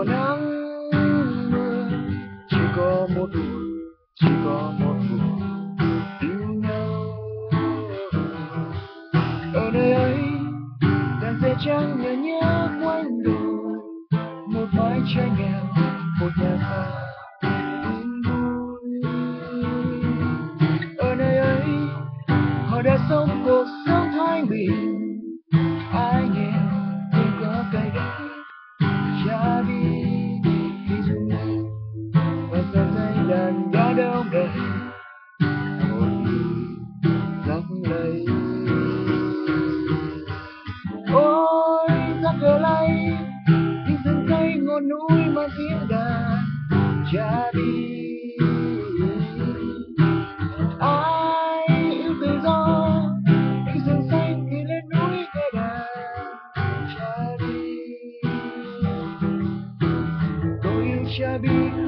mùa nắng mưa, chỉ có một mùa, chỉ có một mùa yêu nhau. Ở nơi ấy đàn ve trắng nhớ nhớ quanh đồi, một mái tranh nghèo, một nhà xa yên vui. Ở nơi ấy họ đã sống cuộc sống thái bình, ai nghèo không có cây đắng cha đi khi dung này và giờ đây đàn đã đông đầy một người lấp lây. Ôi giặc cờ lay những rừng cây ngọn núi mang tiếng đàn cha đi. Ai yêu tự do những rừng xanh thì lên núi nghe đàn cha đi. Tôi yêu cha đi